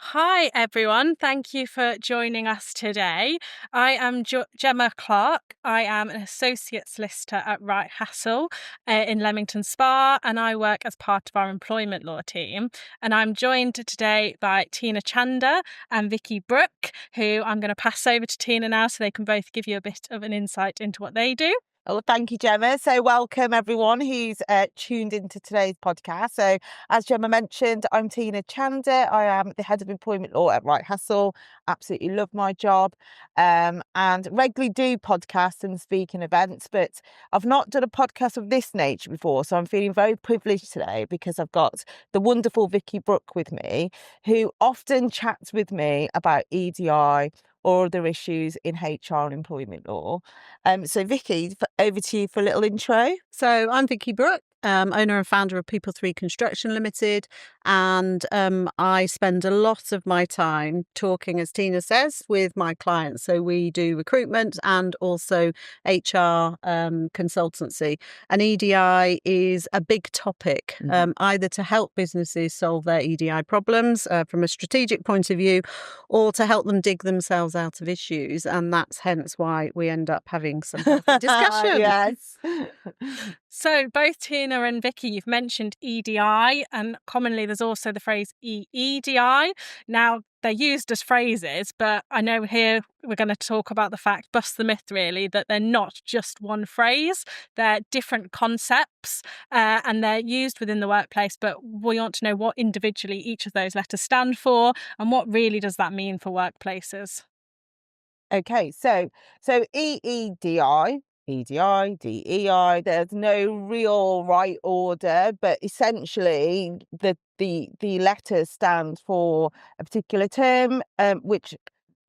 Hi, everyone. Thank you for joining us today. I am Gemma Clark. I am an associate solicitor at Wright Hassel in Leamington Spa, and I work as part of our employment law team. And I'm joined today by Tina Chander and Vicky Brook, who I'm going to pass over to Tina now so they can both give you a bit of an insight into what they do. Oh, thank you, Gemma. So welcome everyone who's tuned into today's podcast. So as Gemma mentioned, I'm Tina Chander. I am the head of employment law at Wright Hassel. Absolutely love my job and regularly do podcasts and speaking events, but I've not done a podcast of this nature before. So I'm feeling very privileged today because I've got the wonderful Vicky Brook with me, who often chats with me about EDI or other issues in HR and employment law. So Vicky, over to you for a little intro. So I'm Vicky Brook, owner and founder of People 3 Construction Limited, and I spend a lot of my time talking, as Tina says, with my clients. So we do recruitment and also HR consultancy. And EDI is a big topic, either to help businesses solve their EDI problems from a strategic point of view, or to help them dig themselves out of issues. And that's hence why we end up having some healthy discussion. Yes. So both Tina and Vicky, you've mentioned EDI, and commonly there's also the phrase EEDI. Now, they're used as phrases, but I know here we're going to talk about the fact, bust the myth really, that they're not just one phrase. They're different concepts and they're used within the workplace, but we want to know what individually each of those letters stand for and what really does that mean for workplaces. Okay, so EEDI, EDI, DEI, there's no real right order, but essentially the letters stand for a particular term, which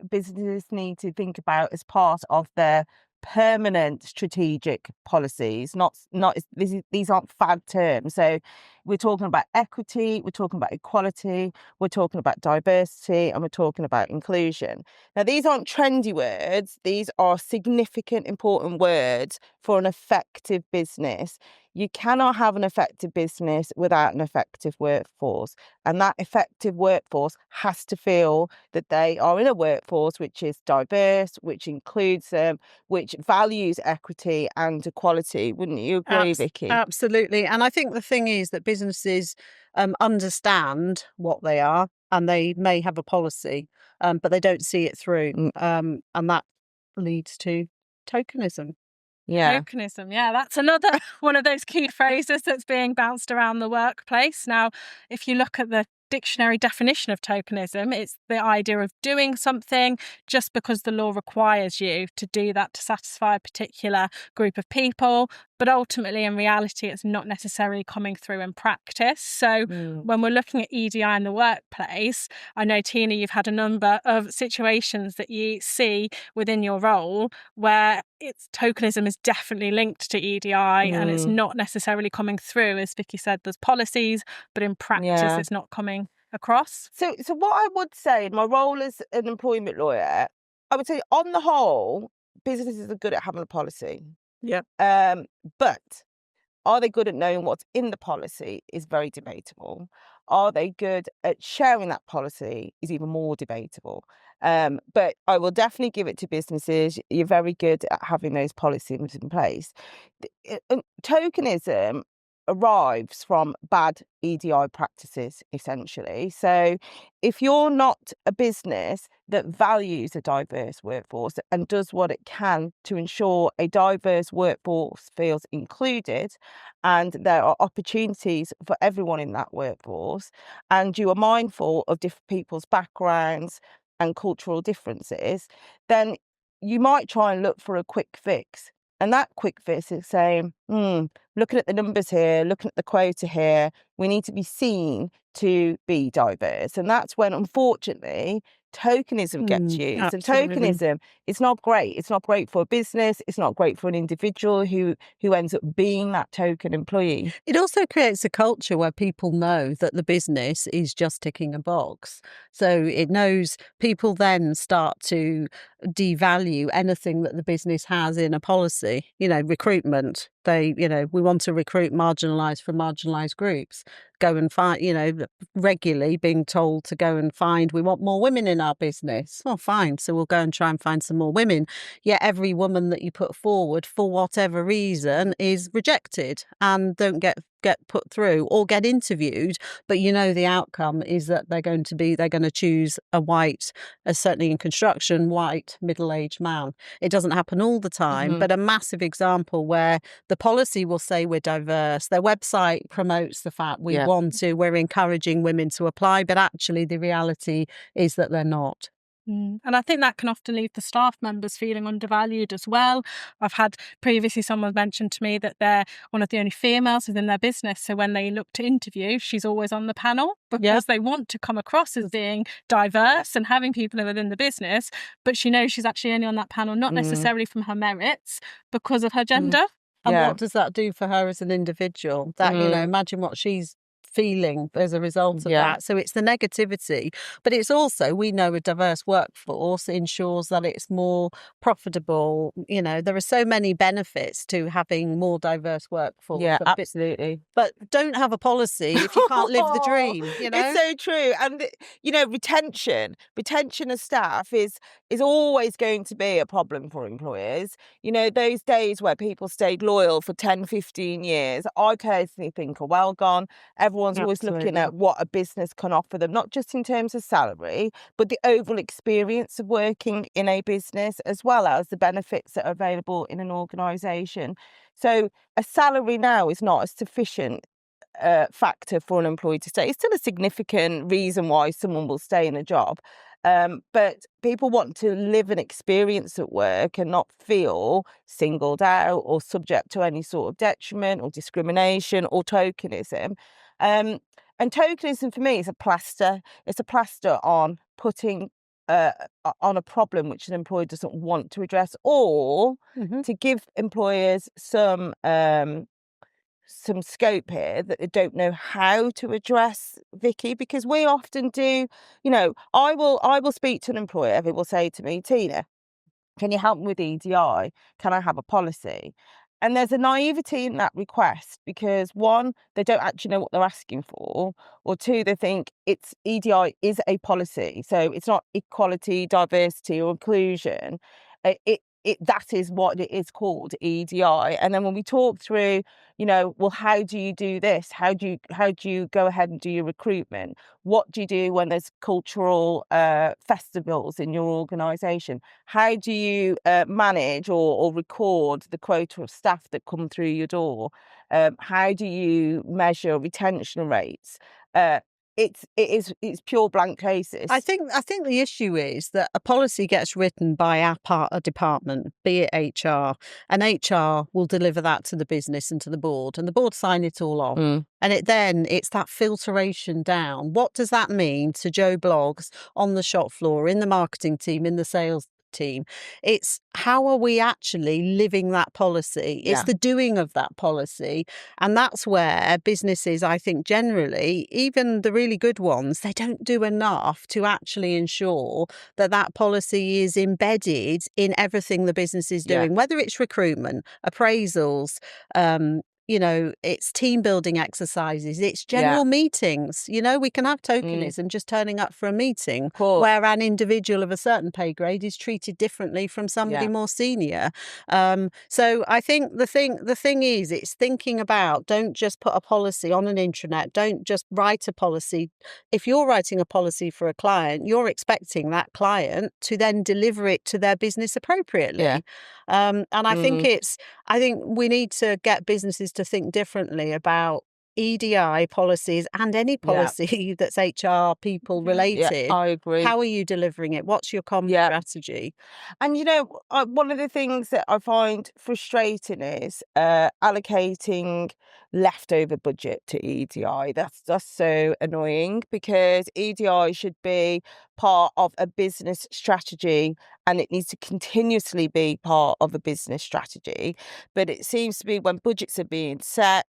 businesses need to think about as part of their permanent strategic policies. These aren't fad terms. So we're talking about equity, we're talking about equality, we're talking about diversity, and we're talking about inclusion. Now, these aren't trendy words. These are significant, important words for an effective business. You cannot have an effective business without an effective workforce. And that effective workforce has to feel that they are in a workforce which is diverse, which includes them, which values equity and equality. Wouldn't you agree, Vicky? Absolutely. And I think the thing is that businesses understand what they are and they may have a policy, but they don't see it through. And that leads to tokenism. Yeah. Tokenism, yeah, that's another one of those key phrases that's being bounced around the workplace. Now, if you look at the dictionary definition of tokenism, it's the idea of doing something just because the law requires you to do that to satisfy a particular group of people. But ultimately, in reality, it's not necessarily coming through in practice. So when we're looking at EDI in the workplace, I know, Tina, you've had a number of situations that you see within your role where tokenism is definitely linked to EDI and it's not necessarily coming through. As Vicky said, there's policies, but in practice, it's not coming across. So what I would say in my role as an employment lawyer, I would say on the whole, businesses are good at having a policy. Yeah. But are they good at knowing what's in the policy is very debatable. Are they good at sharing that policy is even more debatable. But I will definitely give it to businesses. You're very good at having those policies in place. Tokenism arrives from bad EDI practices, essentially. So if you're not a business that values a diverse workforce and does what it can to ensure a diverse workforce feels included and there are opportunities for everyone in that workforce, and you are mindful of different people's backgrounds and cultural differences, then you might try and look for a quick fix. And that quick fix is saying, looking at the numbers here, looking at the quota here, we need to be seen to be diverse. And that's when, unfortunately, tokenism gets used. Absolutely. And tokenism, it's not great. It's not great for a business. It's not great for an individual who ends up being that token employee. It also creates a culture where people know that the business is just ticking a box. So it knows people then start to devalue anything that the business has in a policy. Recruitment. We want to recruit marginalised from marginalised groups. go and find, regularly being told to go and find, we want more women in our business. Oh, fine. So we'll go and try and find some more women. Yet every woman that you put forward, for whatever reason, is rejected and don't get put through or get interviewed, but the outcome is that they're going to choose a white, certainly in construction, white middle-aged man. It doesn't happen all the time, but a massive example where the policy will say we're diverse, their website promotes the fact we're encouraging women to apply, but actually the reality is that they're not. And I think that can often leave the staff members feeling undervalued as well. I've had previously someone mentioned to me that they're one of the only females within their business. So when they look to interview, she's always on the panel because they want to come across as being diverse and having people within the business. But she knows she's actually only on that panel, not necessarily from her merits, because of her gender. And what does that do for her as an individual? That, imagine what she's feeling as a result of that. So it's the negativity, but it's also, we know a diverse workforce ensures that it's more profitable. There are so many benefits to having more diverse workforce. Yeah, absolutely. But don't have a policy if you can't live the dream. It's so true. And retention of staff is always going to be a problem for employers. Those days where people stayed loyal for 10, 15 years, I personally think are well gone. Everyone's always looking at what a business can offer them, not just in terms of salary, but the overall experience of working in a business, as well as the benefits that are available in an organisation. So a salary now is not a sufficient factor for an employee to stay. It's still a significant reason why someone will stay in a job. But people want to live an experience at work and not feel singled out or subject to any sort of detriment or discrimination or tokenism. And tokenism for me is a plaster. It's a plaster on putting on a problem which an employer doesn't want to address, or to give employers some scope here that they don't know how to address, Vicky, because we often do. I will speak to an employer who will say to me, Tina, can you help me with EDI? Can I have a policy? And there's a naivety in that request because, one, they don't actually know what they're asking for, or two, they think EDI is a policy, so it's not equality, diversity, or inclusion. That is what it is called, EDI. And then when we talk through, well, how do you do this? How do you go ahead and do your recruitment? What do you do when there's cultural festivals in your organisation? How do you manage or record the quota of staff that come through your door? How do you measure retention rates? It's pure blank cases. I think the issue is that a policy gets written by a department, be it HR, and HR will deliver that to the business and to the board, and the board sign it all off. And it's that filtration down. What does that mean to Joe Bloggs on the shop floor, in the marketing team, in the sales team? It's how are we actually living that policy? It's the doing of that policy. And that's where businesses, I think generally, even the really good ones, they don't do enough to actually ensure that that policy is embedded in everything the business is doing, whether it's recruitment, appraisals, it's team building exercises, it's general meetings. We can have tokenism just turning up for a meeting where an individual of a certain pay grade is treated differently from somebody more senior. So I think the thing is, it's thinking about, don't just put a policy on an intranet, don't just write a policy. If you're writing a policy for a client, you're expecting that client to then deliver it to their business appropriately. And I think we need to get businesses to think differently about EDI policies and any policy that's HR people related. I agree. How are you delivering it? What's your common strategy? And one of the things that I find frustrating is allocating leftover budget to EDI. That's so annoying because EDI should be part of a business strategy, and it needs to continuously be part of a business strategy. But it seems to be when budgets are being set,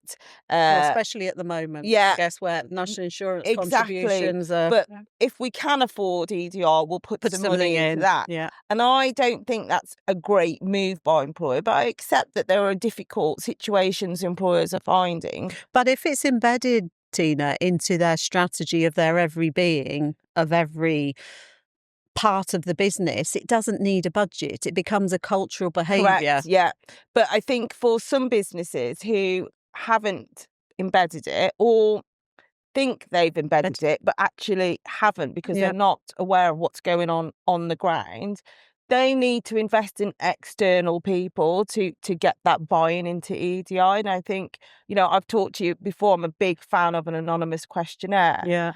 especially at the moment, I guess, where national insurance contributions are. But if we can afford EDI, we'll put some money into that. And I don't think that's a great move by employer, but I accept that there are difficult situations employers are finding. But if it's embedded Tina, into their strategy of their every being, of every part of the business, it doesn't need a budget. It becomes a cultural behaviour. Correct, yeah. But I think for some businesses who haven't embedded it, or think they've embedded it but actually haven't, because they're not aware of what's going on the ground, they need to invest in external people to get that buy-in into EDI. And I think, I've talked to you before, I'm a big fan of an anonymous questionnaire.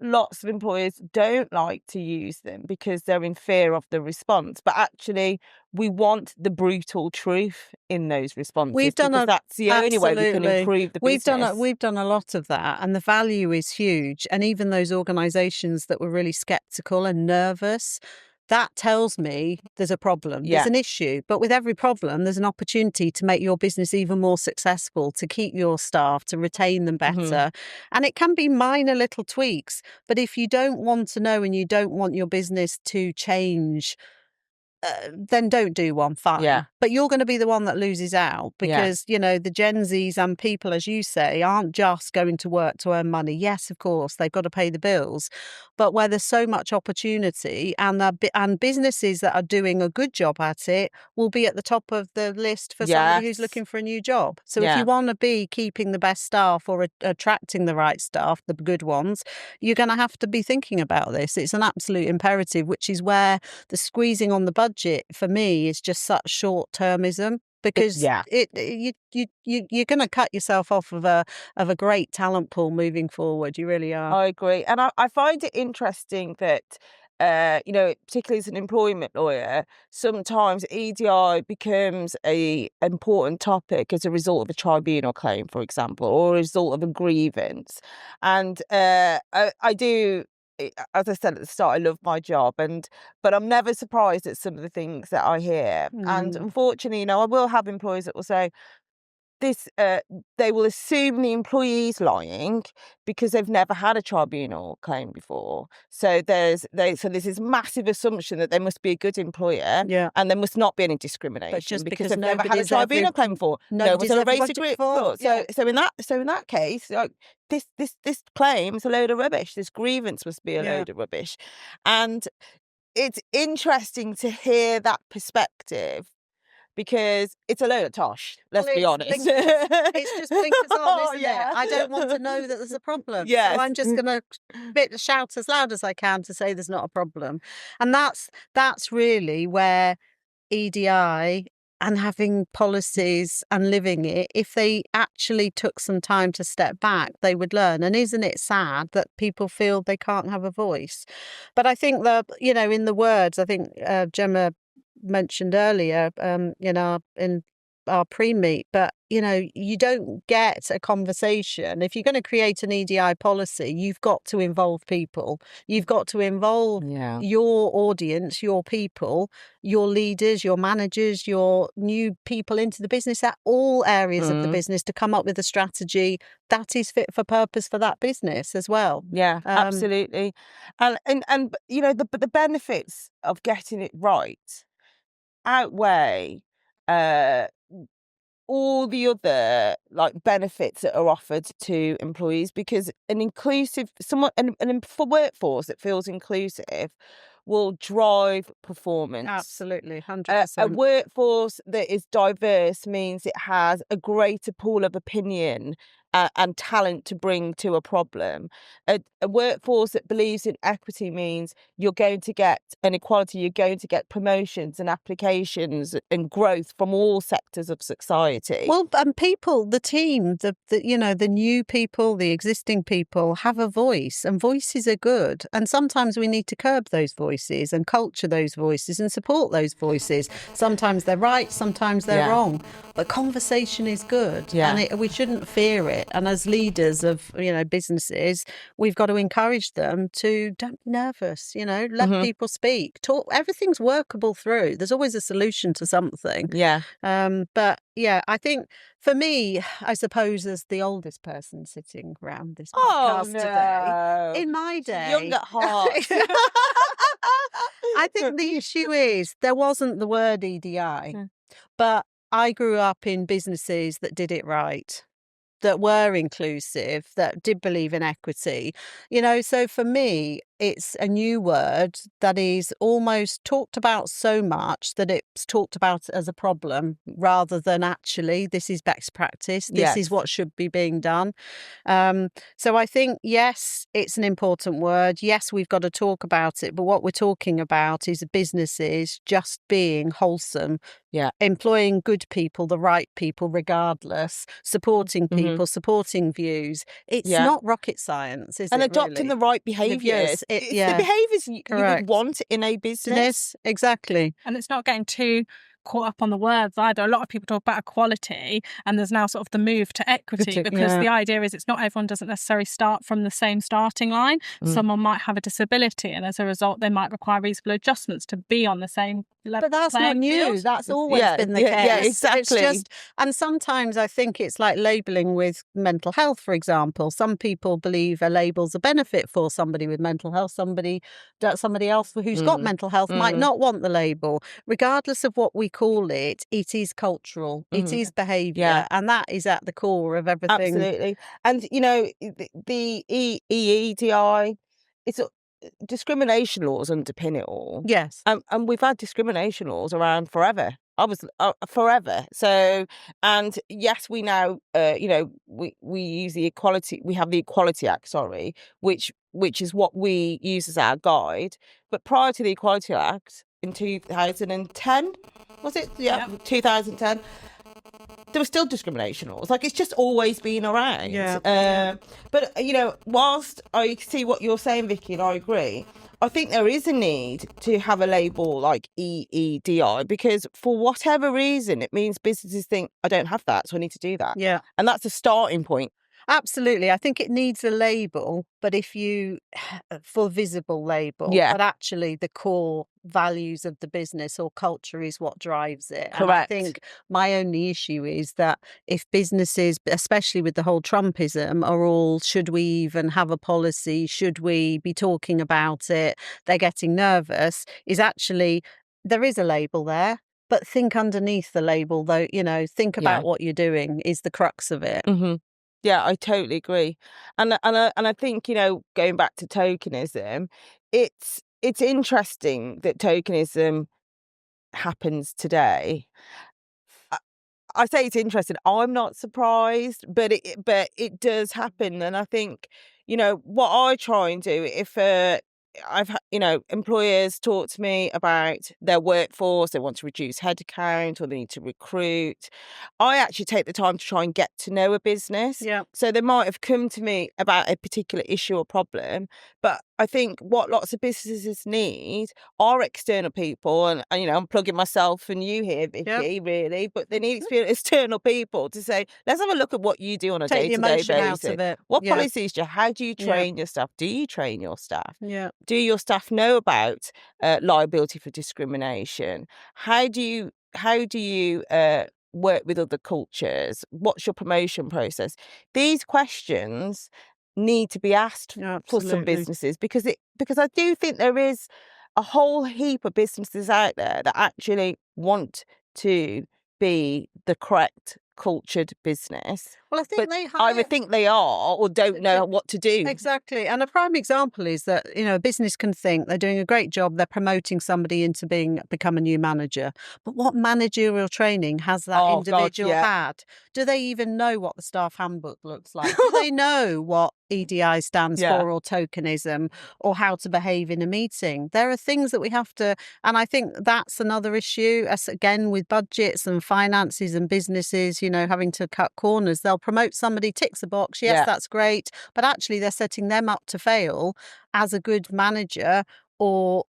Lots of employers don't like to use them because they're in fear of the response, but actually we want the brutal truth in those responses, because that's the only way we can improve the business. We've done a lot of that, and the value is huge. And even those organisations that were really sceptical and nervous, that tells me there's a problem, there's an issue. But with every problem, there's an opportunity to make your business even more successful, to keep your staff, to retain them better. And it can be minor little tweaks. But if you don't want to know and you don't want your business to change, then don't do one, fine. Yeah. But you're going to be the one that loses out, because, the Gen Zs and people, as you say, aren't just going to work to earn money. Yes, of course, they've got to pay the bills. But where there's so much opportunity, and businesses that are doing a good job at it will be at the top of the list for somebody who's looking for a new job. So if you want to be keeping the best staff or attracting the right staff, the good ones, you're going to have to be thinking about this. It's an absolute imperative, which is where the squeezing on the budget for me is just such short-termism, because you're going to cut yourself off of a great talent pool moving forward. You really are. I agree, and I find it interesting that particularly as an employment lawyer, sometimes EDI becomes a important topic as a result of a tribunal claim, for example, or a result of a grievance. And I do, as I said at the start, I love my job, but I'm never surprised at some of the things that I hear. And unfortunately, I will have employers that will say this, they will assume the employee's lying because they've never had a tribunal claim before. So there's this massive assumption that they must be a good employer, and there must not be any disclaimer just because they've never had a tribunal claim before. No one's ever raised a grievance before. So in that case, like, this claim is a load of rubbish. This grievance must be a load of rubbish. And it's interesting to hear that perspective, because it's a load of tosh, let's be honest. It's just blinkers on, isn't it? I don't want to know that there's a problem. So I'm just going to shout as loud as I can to say there's not a problem. And that's really where EDI and having policies and living it, if they actually took some time to step back, they would learn. And isn't it sad that people feel they can't have a voice? But I think that, in the words, I think Gemma mentioned earlier, in our pre-meet, but you don't get a conversation. If you're going to create an EDI policy, you've got to involve people. You've got to involve your audience, your people, your leaders, your managers, your new people into the business, at all areas of the business, to come up with a strategy that is fit for purpose for that business as well. Yeah, absolutely. And the benefits of getting it right outweigh all the other benefits that are offered to employees, because for workforce that feels inclusive will drive performance. Absolutely, 100%. A workforce that is diverse means it has a greater pool of opinion and talent to bring to a problem. A workforce that believes in equity means you're going to get an equality, you're going to get promotions and applications and growth from all sectors of society. Well, and people, the team, the new people, the existing people have a voice, and voices are good. And sometimes we need to curb those voices and culture those voices and support those voices. Sometimes they're right, sometimes they're wrong. But conversation is good, and we shouldn't fear it. And as leaders of businesses, we've got to encourage them to don't be nervous. Let people speak, talk. Everything's workable through. There's always a solution to something. But I think for me, I suppose, as the oldest person sitting around this podcast today, in my day, young at heart. I think the issue is there wasn't the word EDI, but I grew up in businesses that did it right. that were inclusive, that did believe in equity. So for me, it's a new word that is almost talked about so much that it's talked about as a problem rather than actually this is best practice. This is what should be being done. So I think, yes, it's an important word. Yes, we've got to talk about it. But what we're talking about is businesses just being wholesome. Yeah. Employing good people, the right people, regardless, supporting people, supporting views. It's not rocket science, is and it? adopting really? the right behaviours. It's the behaviours you would want in a business. Exactly. And it's not getting too caught up on the words either. A lot of people talk about equality, and there's now sort of the move to equity, because the idea is it's not everyone doesn't necessarily start from the same starting line. Someone might have a disability, and as a result they might require reasonable adjustments to be on the same level. But that's not new. Field. That's always been the case. Yeah, exactly. It's just, and sometimes I think it's like labelling with mental health, for example. Some people believe a label's a benefit for somebody with mental health. Somebody else who's got mental health might not want the label. Regardless of what we call it, it is cultural. It is behaviour, and that is at the core of everything. Absolutely. And the EEDI, it's discrimination laws underpin it all. Yes. And we've had discrimination laws around forever. Forever. So, and yes, we now, we use the Equality. We have the Equality Act, which is what we use as our guide. But prior to the Equality Act in 2010, was it? Yeah. 2010. There were still discrimination laws. Like, it's just always been around. Yeah. But, whilst I see what you're saying, Vicky, and I agree, I think there is a need to have a label like EEDI, because for whatever reason, it means businesses think, I don't have that, so I need to do that. Yeah. And that's a starting point. Absolutely. I think it needs a label, but for visible label, but actually the core values of the business or culture is what drives it. Correct. And I think my only issue is that if businesses, especially with the whole Trumpism, are all, should we even have a policy? Should we be talking about it? They're getting nervous. Is actually, there is a label there. But think underneath the label, though, think about what you're doing is the crux of it. Mm-hmm. Yeah, I totally agree. And I think, going back to tokenism, it's interesting that tokenism happens today. I say it's interesting. I'm not surprised, but it does happen. And I think, what I try and do, if I've employers talk to me about their workforce, they want to reduce headcount or they need to recruit, I actually take the time to try and get to know a business. Yeah. So they might have come to me about a particular issue or problem, but I think what lots of businesses need are external people, and I'm plugging myself and you here, Vicky, really, but they need external people to say, let's have a look at what you do on a day-to-day basis. Out of it. What policies do you? How do you train your staff? Do you train your staff? Yeah. Do your staff know about liability for discrimination? How do you work with other cultures? What's your promotion process? These questions need to be asked for some businesses, because I do think there is a whole heap of businesses out there that actually want to be the correct cultured business. Well, I think they either think they are or don't know what to do. Exactly. And a prime example is that, a business can think they're doing a great job, they're promoting somebody into become a new manager. But what managerial training has that individual had? Do they even know what the staff handbook looks like? Do they know what EDI stands for, or tokenism, or how to behave in a meeting? There are things that we have to, and I think that's another issue, as again with budgets and finances and businesses, having to cut corners. They'll promote somebody, ticks a box, that's great, but actually they're setting them up to fail as a good manager or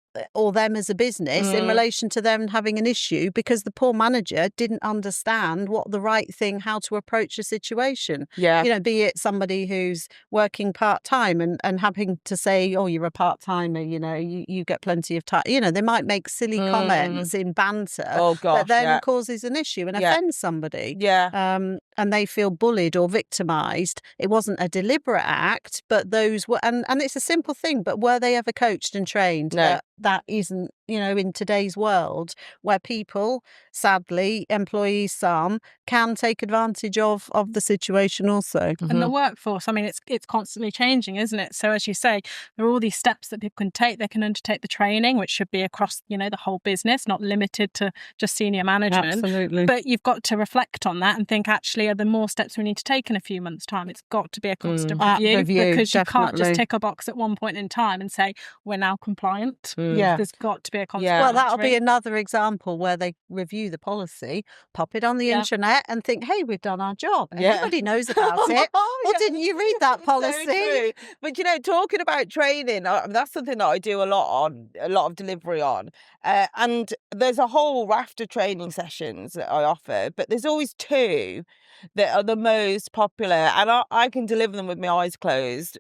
them as a business in relation to them having an issue, because the poor manager didn't understand what the right thing, how to approach a situation. Be it somebody who's working part-time and having to say, oh, you're a part-timer, you get plenty of time. They might make silly comments in banter that then causes an issue and offends somebody. And they feel bullied or victimised. It wasn't a deliberate act, but those were, and it's a simple thing, but were they ever coached and trained? No. That isn't, in today's world where people, sadly, employees, some, can take advantage of the situation also. And the workforce, I mean, it's constantly changing, isn't it? So as you say, there are all these steps that people can take. They can undertake the training, which should be across, the whole business, not limited to just senior management. Absolutely. But you've got to reflect on that and think, actually, are there more steps we need to take in a few months' time? It's got to be a constant review, because you can't just tick a box at one point in time and say, we're now compliant. Yeah. There's got to be a constant Well, that'll monitoring. be another example where they review the policy, pop it on the intranet and think, hey, we've done our job. Everybody knows about it. Well, didn't you read that policy? So true. But talking about training, that's something that I do a lot of delivery on. And there's a whole raft of training sessions that I offer, but there's always two that are the most popular, and I can deliver them with my eyes closed.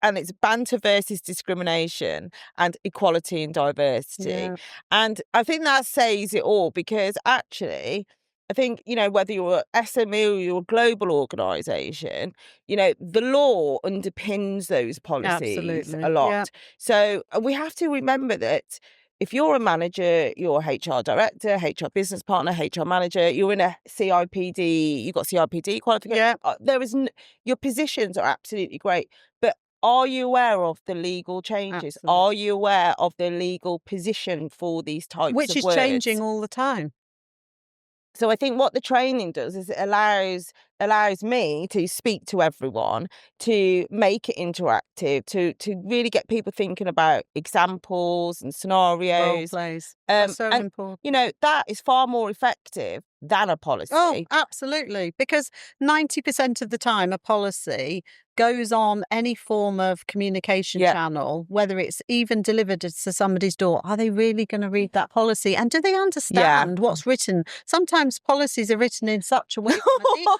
And it's banter versus discrimination and equality and diversity. Yeah. And I think that says it all, because actually, I think, whether you're an SME or you're a global organisation, the law underpins those policies a lot. Yeah. So we have to remember that if you're a manager, you're a HR director, HR business partner, HR manager, you're in a CIPD, you've got CIPD qualification. Yeah. Your positions are absolutely great. But are you aware of the legal changes? Absolutely. Are you aware of the legal position for these types Which of is words? changing all the time. So I think what the training does is it allows me to speak to everyone, to make it interactive, to really get people thinking about examples and Role scenarios. plays. That's so and important. that is far more effective than a policy. Oh, absolutely. Because 90% of the time, a policy goes on any form of communication channel, whether it's even delivered to somebody's door. Are they really going to read that policy? And do they understand what's written? Sometimes policies are written in such a way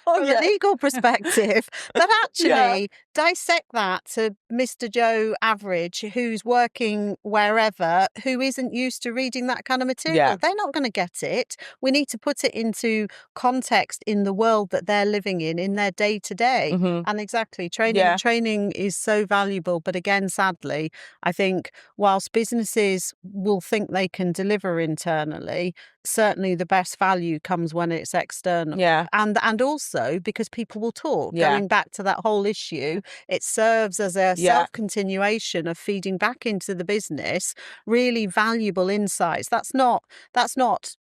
from a legal perspective that actually dissect that to Mr. Joe Average, who's working wherever, who isn't used to reading that kind of material. They're not going to get it. We need to put it into context in the world that they're living in their day-to-day. And exactly, training is so valuable. But again, sadly, I think whilst businesses will think they can deliver internally, certainly the best value comes when it's external. And also because people will talk. Going back to that whole issue, it serves as a self-continuation of feeding back into the business really valuable insights. That's not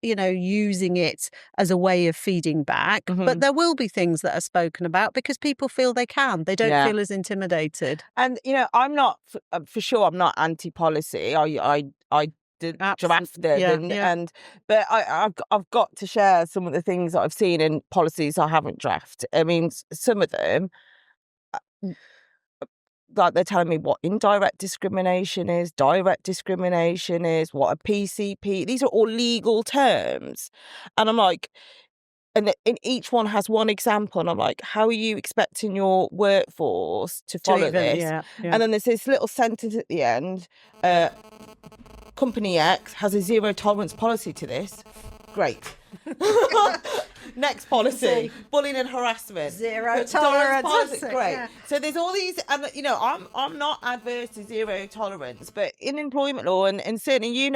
using it as a way of feeding back, but there will be things that are spoken about because people feel they can. They don't feel as intimidated. And I'm not for sure. I'm not anti-policy. I did draft it, but I've got to share some of the things that I've seen in policies I haven't drafted. I mean, some of them, like they're telling me what indirect discrimination is, direct discrimination is, what a PCP. These are all legal terms, and I'm like, and each one has one example, and I'm like, how are you expecting your workforce to follow this? And then there's this little sentence at the end. Company X has a zero tolerance policy to this. Great. Next policy, bullying and harassment. Zero tolerance policy. Great. So there's all these, and I'm not adverse to zero tolerance, but in employment law, and certainly you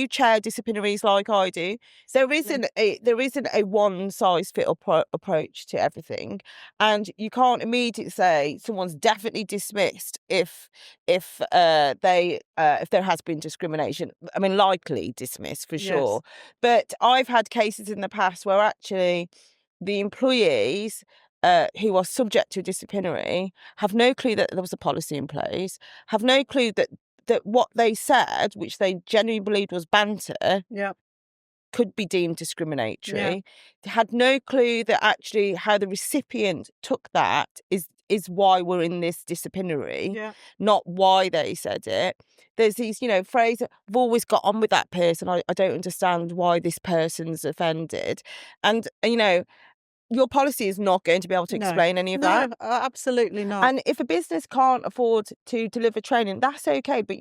chair disciplinaries like I do. There isn't a one size fit all approach to everything, and you can't immediately say someone's definitely dismissed if there has been discrimination. I mean, likely dismissed for sure. But I've had cases in the past where actually the employees who are subject to disciplinary have no clue that there was a policy in place, have no clue that what they said, which they genuinely believed was banter, could be deemed discriminatory. They had no clue that actually how the recipient took that is why we're in this disciplinary, not why they said it. There's these, phrases, I've always got on with that person. I don't understand why this person's offended. And, your policy is not going to be able to explain any of that. No, absolutely not. And if a business can't afford to deliver training, that's okay. But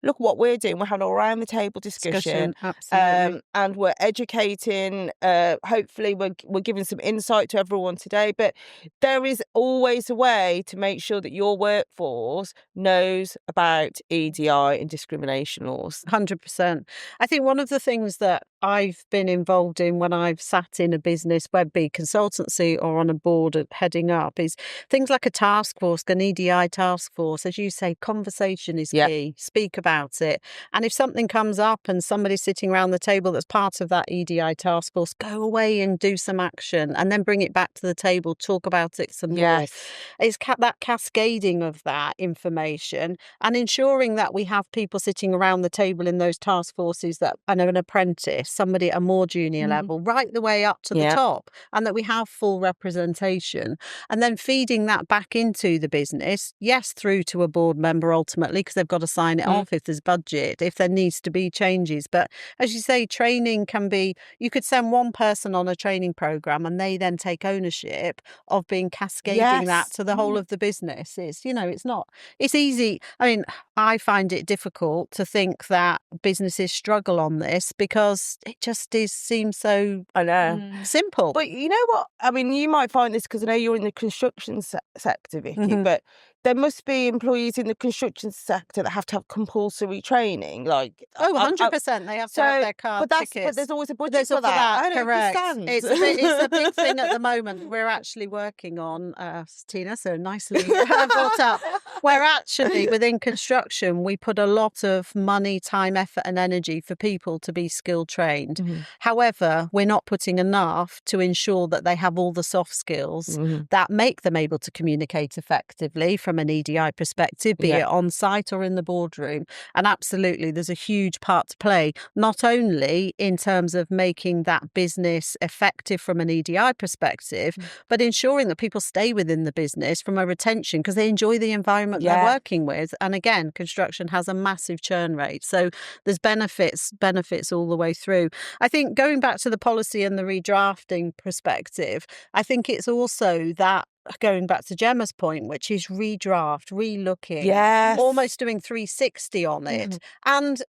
look what we're doing. We're having a round the table discussion, absolutely. and we're educating. Hopefully, we're giving some insight to everyone today. But there is always a way to make sure that your workforce knows about EDI and discrimination laws. 100%. I think one of the things that I've been involved in when I've sat in a business, whether it be consultancy or on a board heading up, is things like a task force, an EDI task force. As you say, conversation is key. Speak about it. And if something comes up and somebody's sitting around the table that's part of that EDI task force, go away and do some action and then bring it back to the table, talk about it some more. It's that cascading of that information and ensuring that we have people sitting around the table in those task forces that are an apprentice, somebody at a more junior level, right the way up to the top, and that we have full representation. And then feeding that back into the business, yes, through to a board member ultimately, because they've got to sign it off if there's budget, if there needs to be changes. But as you say, training can be, you could send one person on a training program and they then take ownership of being cascading that to the whole of the business. It's, it's not, it's easy. I mean, I find it difficult to think that businesses struggle on this because it just seems so simple. But you know what? I mean, you might find this because I know you're in the construction sector, Vicky, but there must be employees in the construction sector that have to have compulsory training. 100%. They have to have their card tickets. But there's always a budget for that. I don't correct. understand. It's a big thing at the moment. We're actually working on, Tina, so nicely brought up, where actually within construction, we put a lot of money, time, effort and energy for people to be skill trained. However, we're not putting enough to ensure that they have all the soft skills that make them able to communicate effectively from an EDI perspective, be it on site or in the boardroom. And absolutely, there's a huge part to play, not only in terms of making that business effective from an EDI perspective, but ensuring that people stay within the business from a retention because they enjoy the environment they're working with. And again, construction has a massive churn rate. So there's benefits all the way through. I think going back to the policy and the redrafting perspective, I think it's also that going back to Gemma's point, which is redraft, re-looking, almost doing 360 on it. And,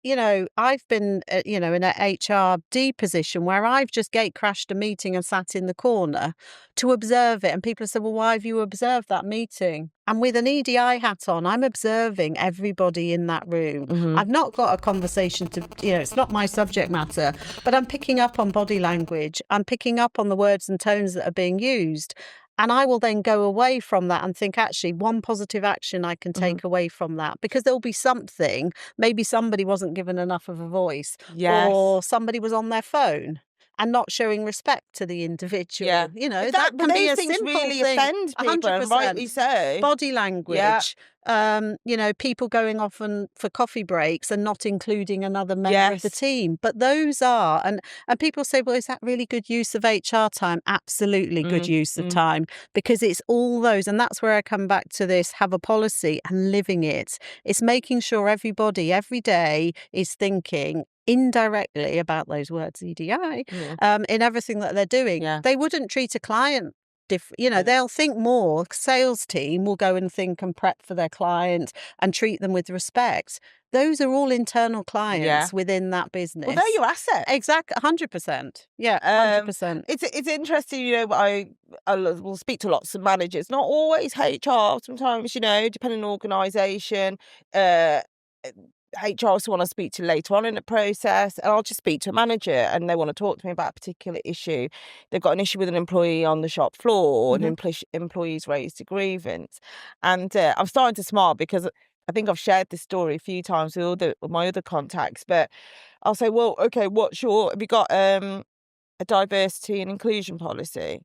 I've been, in an HRD position where I've just gate crashed a meeting and sat in the corner to observe it. And people have said, well, why have you observed that meeting? And with an EDI hat on, I'm observing everybody in that room. I've not got a conversation to, it's not my subject matter, but I'm picking up on body language. I'm picking up on the words and tones that are being used. And I will then go away from that and think, actually, one positive action I can take away from that, because there'll be something, maybe somebody wasn't given enough of a voice, or somebody was on their phone and not showing respect to the individual. That can be a simple really thing. Offend people, 100%. Rightly so. Body language. People going off for coffee breaks and not including another member of the team. But those are, and people say, well, is that really good use of HR time? Absolutely good use of time, because it's all those. And that's where I come back to this, have a policy and living it. It's making sure everybody every day is thinking indirectly about those words, EDI, in everything that they're doing. They wouldn't treat a client they'll think more. Sales team will go and think and prep for their client and treat them with respect. Those are all internal clients within that business. Well, they're your asset. Exactly, 100%. Yeah, 100%. It's interesting, I will speak to lots of managers, not always HR, sometimes, depending on organisation. HR also want to speak to later on in the process, and I'll just speak to a manager and they want to talk to me about a particular issue. They've got an issue with an employee on the shop floor, and employee's raised a grievance. And I'm starting to smile because I think I've shared this story a few times with my other contacts, but I'll say, well, okay, have you got a diversity and inclusion policy?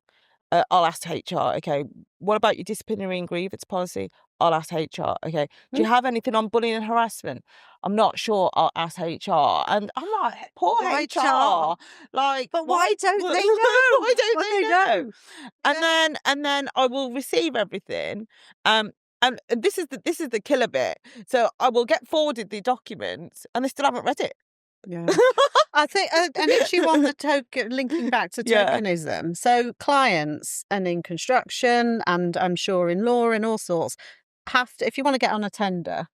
I'll ask HR, okay, what about your disciplinary and grievance policy? I'll ask HR, okay, do you have anything on bullying and harassment? I'm not sure, I'll ask HR. And I'm like, poor HR. But why don't they know? Why don't they know? And then I will receive everything. And this is the killer bit. So I will get forwarded the documents and they still haven't read it. Yeah. I think an issue on the linking back to tokenism. So clients and in construction and I'm sure in law and all sorts have to, if you want to get on a tender,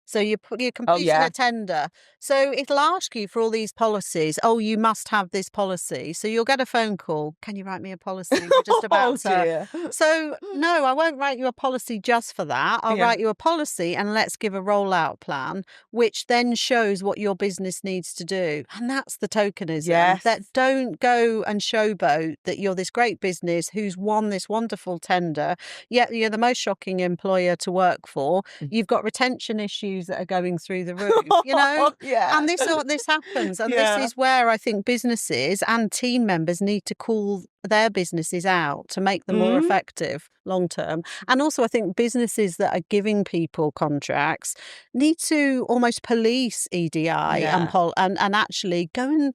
so you're completing a tender. So it'll ask you for all these policies. Oh, you must have this policy. So you'll get a phone call. Can you write me a policy? We're just about to. So no, I won't write you a policy just for that. I'll write you a policy and let's give a rollout plan, which then shows what your business needs to do. And that's the tokenism. Yes. That don't go and showboat that you're this great business who's won this wonderful tender, yet you're the most shocking employer to work for. You've got retention issues that are going through the roof, you know? And this happens. And this is where I think businesses and team members need to call their businesses out to make them more effective long term. And also I think businesses that are giving people contracts need to almost police EDI and actually go and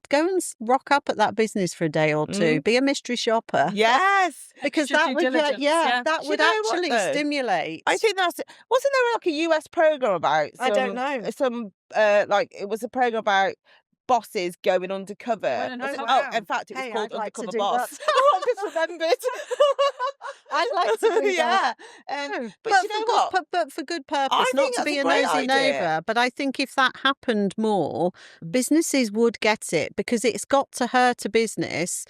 rock up at that business for a day or two. Be a mystery shopper. Yes. Because that would that would actually stimulate. I think wasn't there like a US program about I don't know. Some like it was a program about bosses going undercover. In fact, it was called Undercover Boss. I just remembered. I'd like to do that. But you know what? But for good purpose, not to be a nosy neighbour. But I think if that happened more, businesses would get it because it's got to hurt a business.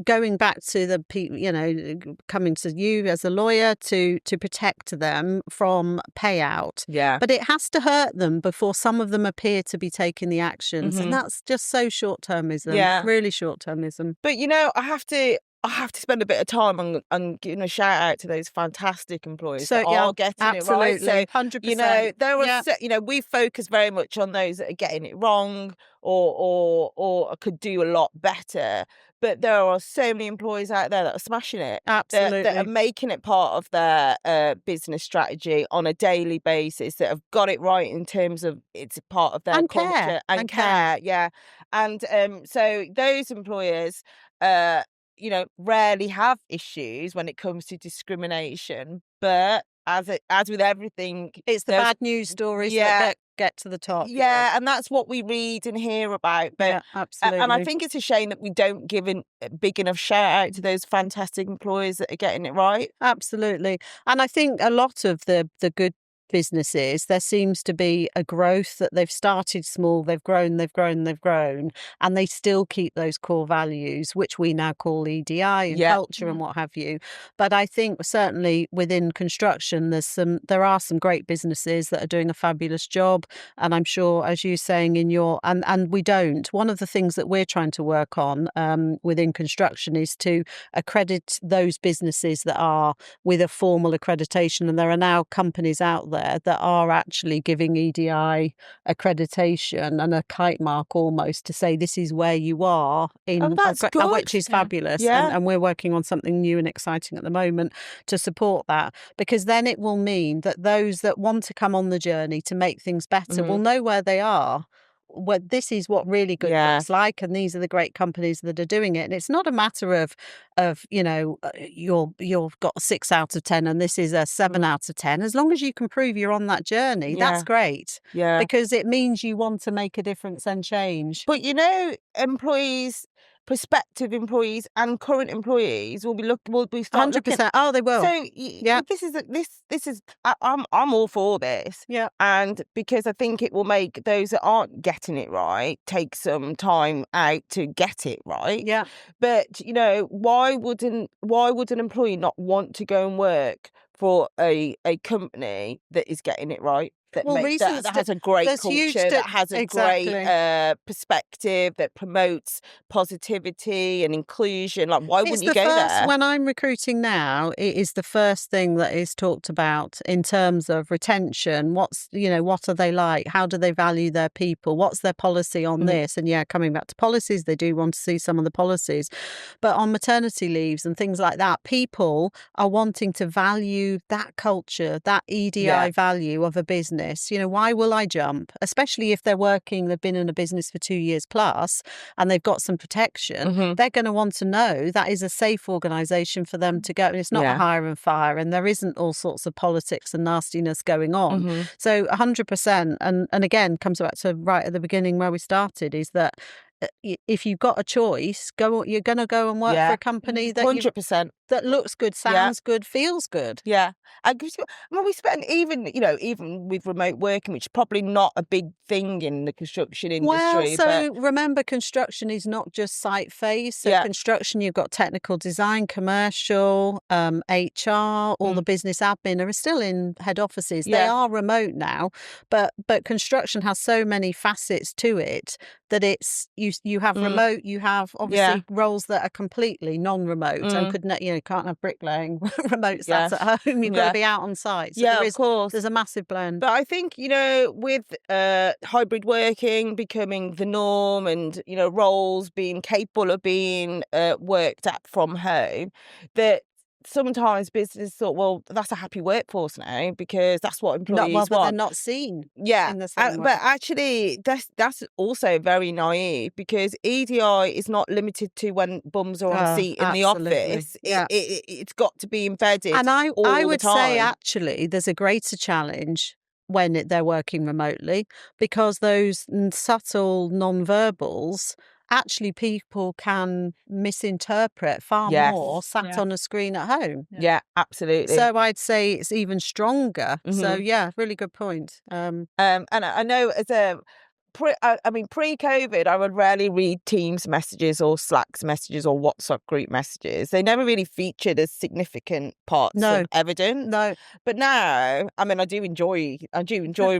Going back to the people, you know, coming to you as a lawyer to protect them from payout. Yeah. But it has to hurt them before some of them appear to be taking the actions. And that's just so short-termism. Yeah. Really short-termism. But, you know, I have to spend a bit of time on giving a shout out to those fantastic employees that are getting it right. So, 100%. You know, there are, you know, we focus very much on those that are getting it wrong or could do a lot better. But there are so many employees out there that are smashing it. Absolutely. That are making it part of their business strategy on a daily basis, that have got it right in terms of it's part of their culture and care. Yeah. And so those employers, you know, rarely have issues when it comes to discrimination. But as with everything, it's the bad news stories that get to the top. Yeah, and that's what we read and hear about. But absolutely. And I think it's a shame that we don't give a big enough shout out to those fantastic employers that are getting it right. Absolutely. And I think a lot of the good businesses, there seems to be a growth that they've started small, they've grown, and they still keep those core values, which we now call EDI and culture and what have you. But I think certainly within construction, there are some great businesses that are doing a fabulous job. And I'm sure, as you're saying in your, and we don't, one of the things that we're trying to work on within construction is to accredit those businesses that are with a formal accreditation. And there are now companies out there that are actually giving EDI accreditation and a kite mark almost to say this is where you are in, which is fabulous. And we're working on something new and exciting at the moment to support that, because then it will mean that those that want to come on the journey to make things better will know where they are. Well, this is what really good looks like, and these are the great companies that are doing it. And it's not a matter of you know, you've got a 6 out of 10 and this is a 7 out of 10. As long as you can prove you're on that journey, that's great. Yeah, because it means you want to make a difference and change. But you know, prospective employees and current employees will be 100%. Oh, they will. So this is I'm all for this. Yeah. And because I think it will make those that aren't getting it right take some time out to get it right. Yeah. But you know, why would an employee not want to go and work for a company that is getting it right? That has a great culture, that has a great perspective, that promotes positivity and inclusion. Like, why wouldn't you go there? When I'm recruiting now, it is the first thing that is talked about in terms of retention. What are they like? How do they value their people? What's their policy on this? And coming back to policies, they do want to see some of the policies. But on maternity leaves and things like that, people are wanting to value that culture, that EDI value of a business. business, why will I jump? Especially if they've been in a business for 2 years plus and they've got some protection, they're going to want to know that is a safe organisation for them to go. And it's not a hire and fire, and there isn't all sorts of politics and nastiness going on. So 100%. And again, comes back to right at the beginning where we started, is that if you've got a choice, you're going to go and work for a company that 100%. that looks good, sounds good, feels good. Yeah. We spend even with remote working, which is probably not a big thing in the construction industry. Well, remember, construction is not just site phase. So construction, you've got technical design, commercial, HR, all the business admin are still in head offices. They are remote now, but construction has so many facets to it that it's you have remote, you have obviously roles that are completely non-remote and can't have bricklaying remote sat at home. You've got to be out on site. So of course. There's a massive blend. But I think, with hybrid working becoming the norm and, roles being capable of being worked at from home, that sometimes business thought, well, that's a happy workforce now because that's what employees want. But they're not seen. Yeah, in the same way. But actually, that's also very naive, because EDI is not limited to when bums are on a seat in the office. It's got to be embedded. And I would the time. say actually, there's a greater challenge when they're working remotely, because those subtle non-verbals, actually people can misinterpret far more sat on a screen at home. Yeah, absolutely. So I'd say it's even stronger. So really good point. And I know pre-COVID, I would rarely read Teams messages or Slack's messages or WhatsApp group messages. They never really featured as significant parts of evidence. No. But now, I do enjoy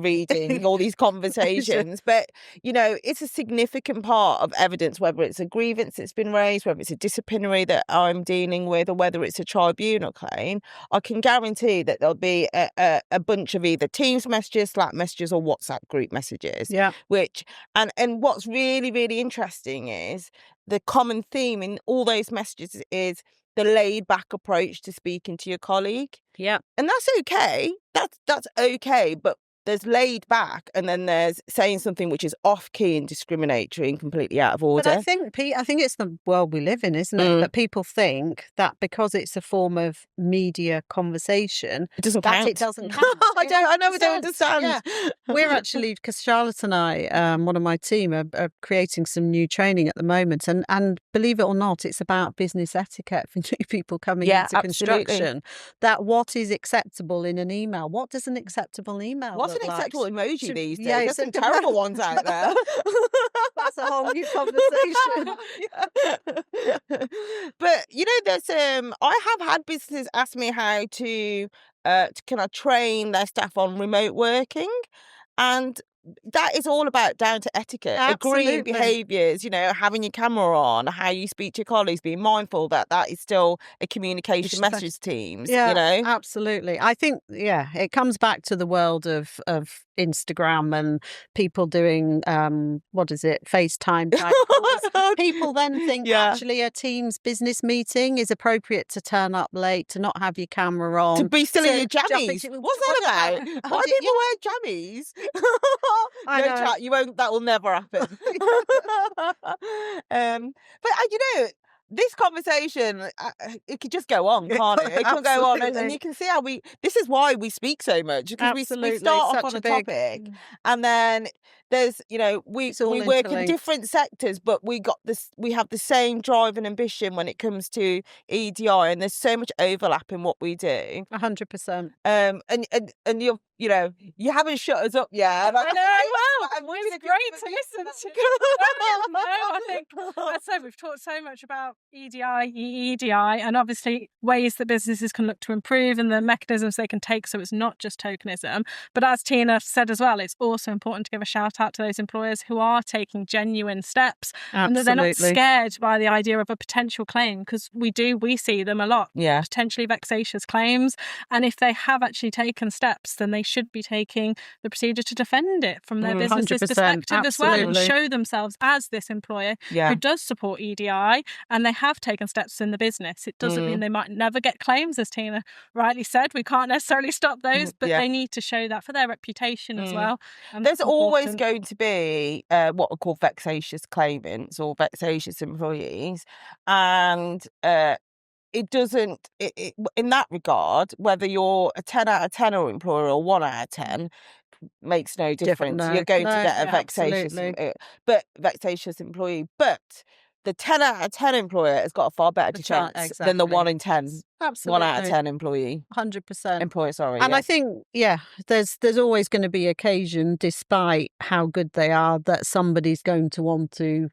reading all these conversations, but, it's a significant part of evidence, whether it's a grievance that's been raised, whether it's a disciplinary that I'm dealing with, or whether it's a tribunal claim. I can guarantee that there'll be a bunch of either Teams messages, Slack messages, or WhatsApp group messages. Yeah. And what's really, really interesting is the common theme in all those messages is the laid back approach to speaking to your colleague. Yeah. And that's okay. That's okay. But there's laid back, and then there's saying something which is off key and discriminatory and completely out of order. But I think it's the world we live in, isn't it? That people think that because it's a form of media conversation, it doesn't count. It doesn't count. I don't understand. Yeah. We're actually, because Charlotte and I, one of my team, are creating some new training at the moment, and believe it or not, it's about business etiquette for new people coming into construction. That what is acceptable in an email? What does an acceptable email What's look an acceptable emoji these days? Yeah, There's some terrible ones out there. That's a whole new conversation. But there's I have had businesses ask me how to can I train their staff on remote working, and that is all about down to etiquette, agreeing behaviours, having your camera on, how you speak to your colleagues, being mindful that is still a communication message teams, Absolutely. I think, it comes back to the world of Instagram and people doing, FaceTime type calls. People then think actually a Teams business meeting is appropriate to turn up late, to not have your camera on. To be still in your jammies. What's that about? Why do people wear jammies? Chat, that will never happen. But this conversation, it could just go on, can't it? It can go on, and you can see how this is why we speak so much, because we start off on a topic, and then there's, we work in different sectors, but we have the same drive and ambition when it comes to EDI, and there's so much overlap in what we do. 100%. And you haven't shut us up yet. I know, it's great to listen to. I think, as I said, we've talked so much about EDI, EEDI, and obviously ways that businesses can look to improve and the mechanisms they can take, so it's not just tokenism. But as Tina said as well, it's also important to give a shout out to those employers who are taking genuine steps and that they're not scared by the idea of a potential claim, because we see them a lot, potentially vexatious claims, and if they have actually taken steps, then they should be taking the procedure to defend it from their business's 100%, perspective as well, and absolutely. show themselves as this employer Yeah. who does support EDI, and they have taken steps in the business. It doesn't mean they might never get claims, as Tina rightly said. We can't necessarily stop those, but they need to show that for their reputation as well. There's always going to be what are called vexatious claimants or vexatious employees, and it doesn't, in that regard, whether you're a 10 out of 10 or employer or 1 out of 10, makes no difference. No, You're going to get a absolutely. vexatious employee. But the 10 out of 10 employer has got a far better defence than the 1 in 10, Absolutely. 1 out of 10 employee. 100%. Employer, sorry. And I think, there's always going to be occasion, despite how good they are, that somebody's going to want to,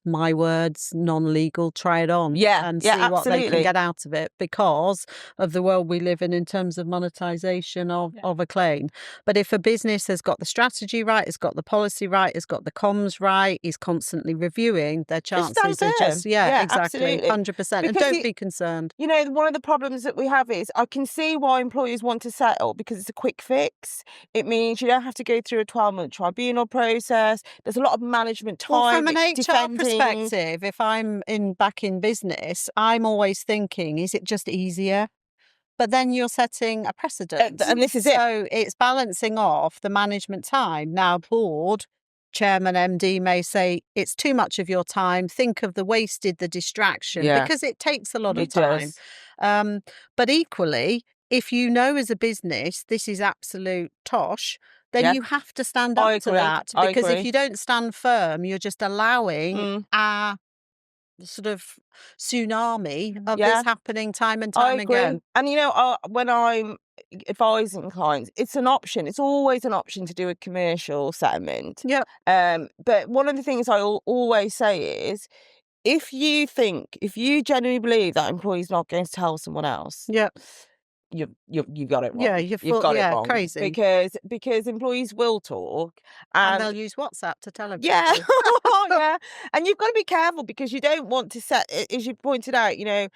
my words, non-legal, try it on and see what they can get out of it because of the world we live in terms of monetization of a claim. But if a business has got the strategy right, it's got the policy right, it's got the comms right, is constantly reviewing, their chances are just, exactly, absolutely. 100%. And don't be concerned. You know, one of the problems that we have is I can see why employers want to settle because it's a quick fix. It means you don't have to go through a 12-month tribunal process. There's a lot of management time. Well, from an HR perspective, if I'm back in business, I'm always thinking, is it just easier? But then you're setting a precedent. And this is it. So it's balancing off the management time. Now, board, chairman, MD may say, it's too much of your time. Think of the wasted, the distraction, because it takes a lot of time. But equally, if you know as a business, this is absolute tosh, then you have to stand up to that. Because if you don't stand firm, you're just allowing a sort of tsunami of this happening time and time again. And, you know, when I'm advising clients, it's an option. It's always an option to do a commercial settlement. But one of the things I always say is, if you genuinely believe that employee's not going to tell someone else, you've got it wrong. You've got it wrong. Crazy. Because employees will talk and they'll use WhatsApp to tell everybody. And you've got to be careful because you don't want to set, as you pointed out, you know,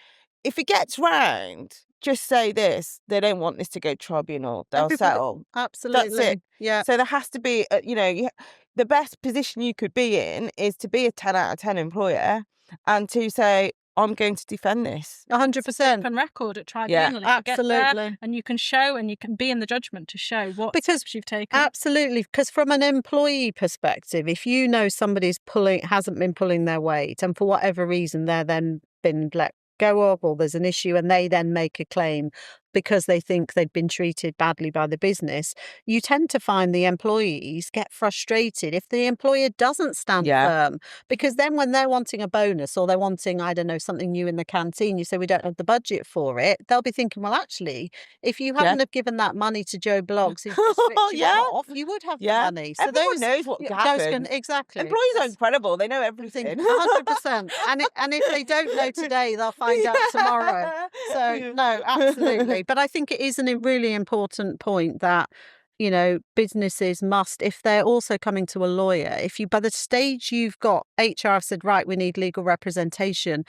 if it gets round, just say this: they don't want this to go to tribunal. They'll settle. Absolutely. That's it. So there has to be, the best position you could be in is to be a 10 out of 10 employer and to say, I'm going to defend this. 100%. Open record at tribunal. Absolutely. And you can show, and you can be in the judgment to show what steps you've taken. Absolutely. Because from an employee perspective, if you know somebody's hasn't been pulling their weight, and for whatever reason they're then been let go of, or there's an issue, and they then make a claim because they think they've been treated badly by the business, you tend to find the employees get frustrated if the employer doesn't stand firm. Because then when they're wanting a bonus or they're wanting, I don't know, something new in the canteen, you say we don't have the budget for it, they'll be thinking, well, actually, if you hadn't have given that money to Joe Bloggs who's just ripped you off, you would have the money. So everyone knows what happened. Exactly. Employees are incredible. They know everything. 100%. And if they don't know today, they'll find out tomorrow. So, no, absolutely. But I think it is a really important point that, you know, businesses must, if they're also coming to a lawyer, if you, by the stage you've got HR said, right, we need legal representation,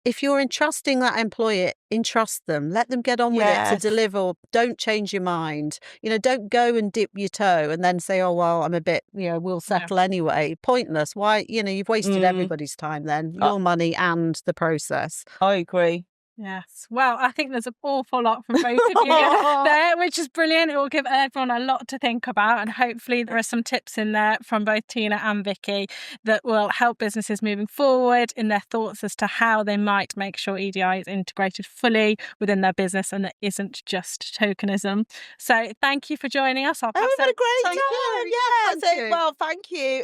if you're entrusting that employer, entrust them, let them get on with it to deliver. Don't change your mind. You know, don't go and dip your toe and then say, oh, well, I'm a bit, you know, we'll settle anyway. Pointless. Why, you know, you've wasted everybody's time then, your money and the process. I agree. Yes. Well, I think there's an awful lot from both of you there, which is brilliant. It will give everyone a lot to think about. And hopefully there are some tips in there from both Tina and Vicky that will help businesses moving forward in their thoughts as to how they might make sure EDI is integrated fully within their business and it isn't just tokenism. So thank you for joining us. We've had a great time. Thank you. Well, thank you.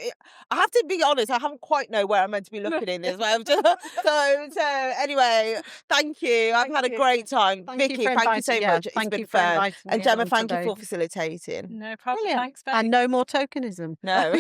I have to be honest, I haven't quite know where I'm meant to be looking in this. So anyway, thank you. I've had a great time. Vicky, thank you so much. It's been fun. And Gemma, thank you for facilitating. No problem. Brilliant. Thanks, babe. And no more tokenism. No.